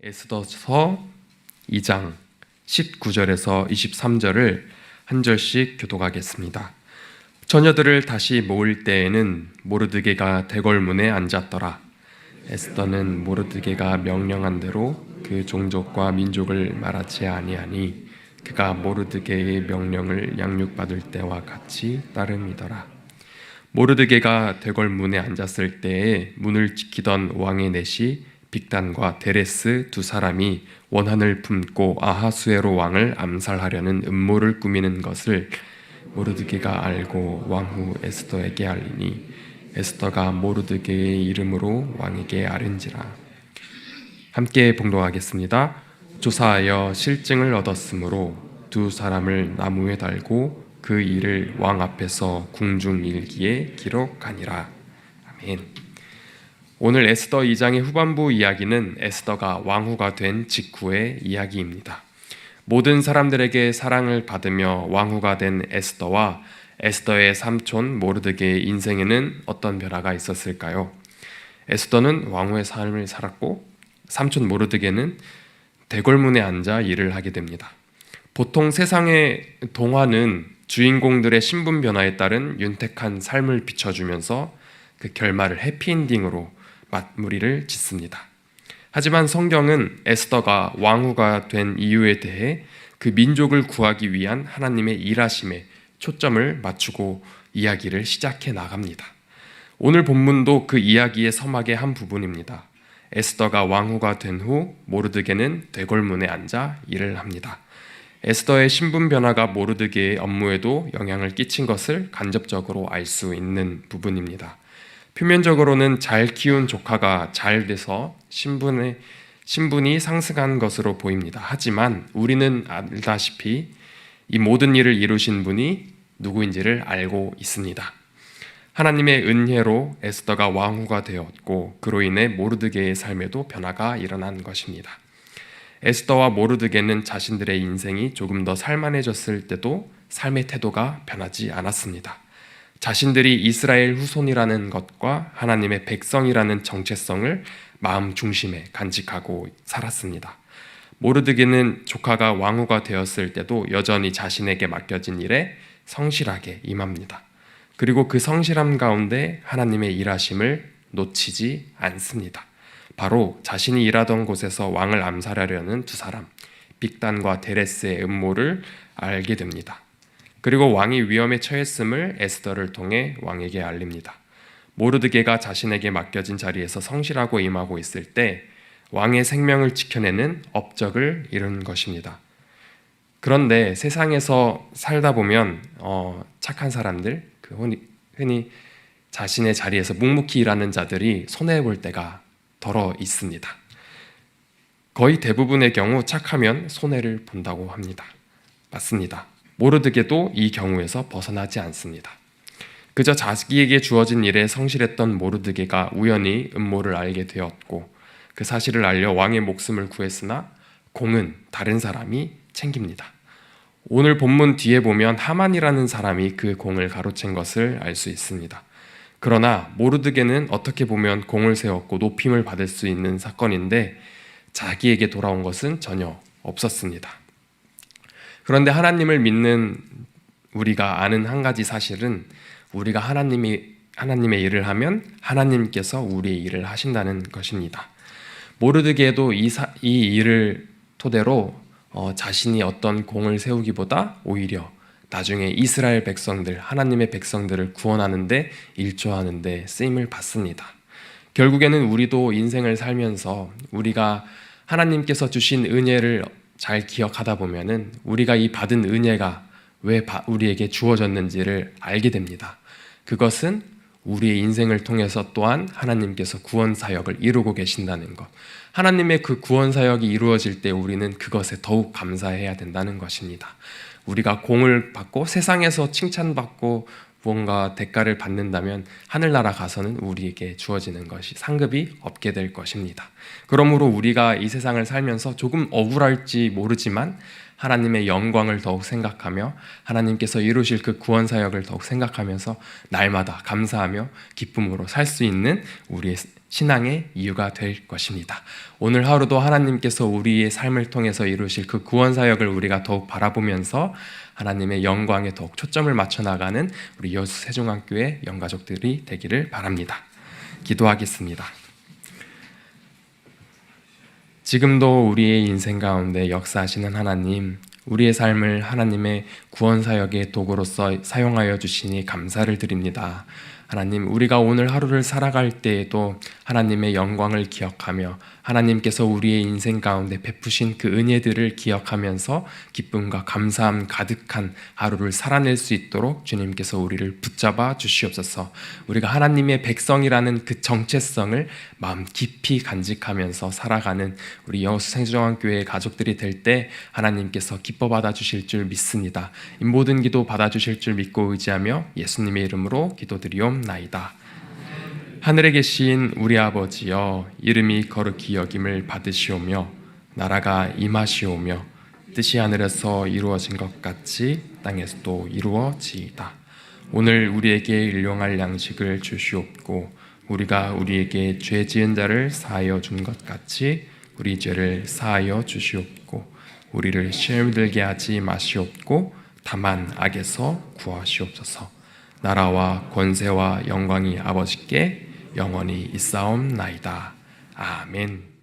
에스더서 2장 19절에서 23절을 한 절씩 교독하겠습니다. 처녀들을 다시 모을 때에는 모르드게가 대궐문에 앉았더라. 에스더는 모르드게가 명령한 대로 그 종족과 민족을 말하지 아니하니 그가 모르드게의 명령을 양육받을 때와 같이 따름이더라. 모르드게가 대궐문에 앉았을 때에 문을 지키던 왕의 넷이 빅단과 데레스 두 사람이 원한을 품고 아하수에로 왕을 암살하려는 음모를 꾸미는 것을 모르드게가 알고 왕후 에스더에게 알리니 에스더가 모르드게의 이름으로 왕에게 아른지라. 함께 봉독하겠습니다. 조사하여 실증을 얻었으므로 두 사람을 나무에 달고 그 일을 왕 앞에서 궁중일기에 기록하니라. 아멘. 오늘 에스더 2장의 후반부 이야기는 에스더가 왕후가 된 직후의 이야기입니다. 모든 사람들에게 사랑을 받으며 왕후가 된 에스더와 에스더의 삼촌 모르드게의 인생에는 어떤 변화가 있었을까요? 에스더는 왕후의 삶을 살았고 삼촌 모르드게는 대궐문에 앉아 일을 하게 됩니다. 보통 세상의 동화는 주인공들의 신분 변화에 따른 윤택한 삶을 비춰주면서 그 결말을 해피엔딩으로 마무리를 짓습니다. 하지만 성경은 에스더가 왕후가 된 이유에 대해 그 민족을 구하기 위한 하나님의 일하심에 초점을 맞추고 이야기를 시작해 나갑니다. 오늘 본문도 그 이야기의 서막의 한 부분입니다. 에스더가 왕후가 된 후 모르드게는 대궐문에 앉아 일을 합니다. 에스더의 신분 변화가 모르드게의 업무에도 영향을 끼친 것을 간접적으로 알 수 있는 부분입니다. 표면적으로는 잘 키운 조카가 잘 돼서 신분이 상승한 것으로 보입니다. 하지만 우리는 알다시피 이 모든 일을 이루신 분이 누구인지를 알고 있습니다. 하나님의 은혜로 에스더가 왕후가 되었고 그로 인해 모르드게의 삶에도 변화가 일어난 것입니다. 에스더와 모르드게는 자신들의 인생이 조금 더 살만해졌을 때도 삶의 태도가 변하지 않았습니다. 자신들이 이스라엘 후손이라는 것과 하나님의 백성이라는 정체성을 마음 중심에 간직하고 살았습니다. 모르드게는 조카가 왕후가 되었을 때도 여전히 자신에게 맡겨진 일에 성실하게 임합니다. 그리고 그 성실함 가운데 하나님의 일하심을 놓치지 않습니다. 바로 자신이 일하던 곳에서 왕을 암살하려는 두 사람, 빅단과 데레스의 음모를 알게 됩니다. 그리고 왕이 위험에 처했음을 에스더를 통해 왕에게 알립니다. 모르드게가 자신에게 맡겨진 자리에서 성실하고 임하고 있을 때 왕의 생명을 지켜내는 업적을 이룬 것입니다. 그런데 세상에서 살다 보면 착한 사람들, 흔히 자신의 자리에서 묵묵히 일하는 자들이 손해볼 때가 덜어 있습니다. 거의 대부분의 경우 착하면 손해를 본다고 합니다. 맞습니다. 모르드게도 이 경우에서 벗어나지 않습니다. 그저 자기에게 주어진 일에 성실했던 모르드게가 우연히 음모를 알게 되었고 그 사실을 알려 왕의 목숨을 구했으나 공은 다른 사람이 챙깁니다. 오늘 본문 뒤에 보면 하만이라는 사람이 그 공을 가로챈 것을 알 수 있습니다. 그러나 모르드게는 어떻게 보면 공을 세웠고 높임을 받을 수 있는 사건인데 자기에게 돌아온 것은 전혀 없었습니다. 그런데 하나님을 믿는 우리가 아는 한 가지 사실은 우리가 하나님의 일을 하면 하나님께서 우리의 일을 하신다는 것입니다. 모르드게도 이 일을 토대로 자신이 어떤 공을 세우기보다 오히려 나중에 이스라엘 백성들, 하나님의 백성들을 구원하는 데 일조하는 데 쓰임을 받습니다. 결국에는 우리도 인생을 살면서 우리가 하나님께서 주신 은혜를 잘 기억하다 보면은 우리가 이 받은 은혜가 왜 우리에게 주어졌는지를 알게 됩니다. 그것은 우리의 인생을 통해서 또한 하나님께서 구원 사역을 이루고 계신다는 것. 하나님의 그 구원 사역이 이루어질 때 우리는 그것에 더욱 감사해야 된다는 것입니다. 우리가 공을 받고 세상에서 칭찬받고 무언가 대가를 받는다면 하늘나라 가서는 우리에게 주어지는 것이 상급이 없게 될 것입니다. 그러므로 우리가 이 세상을 살면서 조금 억울할지 모르지만 하나님의 영광을 더욱 생각하며 하나님께서 이루실 그 구원 사역을 더욱 생각하면서 날마다 감사하며 기쁨으로 살 수 있는 우리의 신앙의 이유가 될 것입니다. 오늘 하루도 하나님께서 우리의 삶을 통해서 이루실 그 구원 사역을 우리가 더욱 바라보면서 하나님의 영광에 더욱 초점을 맞춰 나가는 우리 여수 세종학교의 영가족들이 되기를 바랍니다. 기도하겠습니다. 지금도 우리의 인생 가운데 역사하시는 하나님, 우리의 삶을 하나님의 구원 사역의 도구로서 사용하여 주시니 감사를 드립니다. 하나님, 우리가 오늘 하루를 살아갈 때에도 하나님의 영광을 기억하며 하나님께서 우리의 인생 가운데 베푸신 그 은혜들을 기억하면서 기쁨과 감사함 가득한 하루를 살아낼 수 있도록 주님께서 우리를 붙잡아 주시옵소서. 우리가 하나님의 백성이라는 그 정체성을 마음 깊이 간직하면서 살아가는 우리 여수 세종학교의 가족들이 될 때 하나님께서 기뻐 받아주실 줄 믿습니다. 이 모든 기도 받아주실 줄 믿고 의지하며 예수님의 이름으로 기도드리옵나이다. 하늘에 계신 우리 아버지여, 이름이 거룩히 여김을 받으시오며 나라가 임하시오며 뜻이 하늘에서 이루어진 것 같이 땅에서도 이루어지이다. 오늘 우리에게 일용할 양식을 주시옵고 우리가 우리에게 죄 지은 자를 사하여 준 것 같이 우리 죄를 사하여 주시옵고 우리를 시험에 들게 하지 마시옵고 다만 악에서 구하시옵소서. 나라와 권세와 영광이 아버지께 영원히 있사옵나이다. 아멘.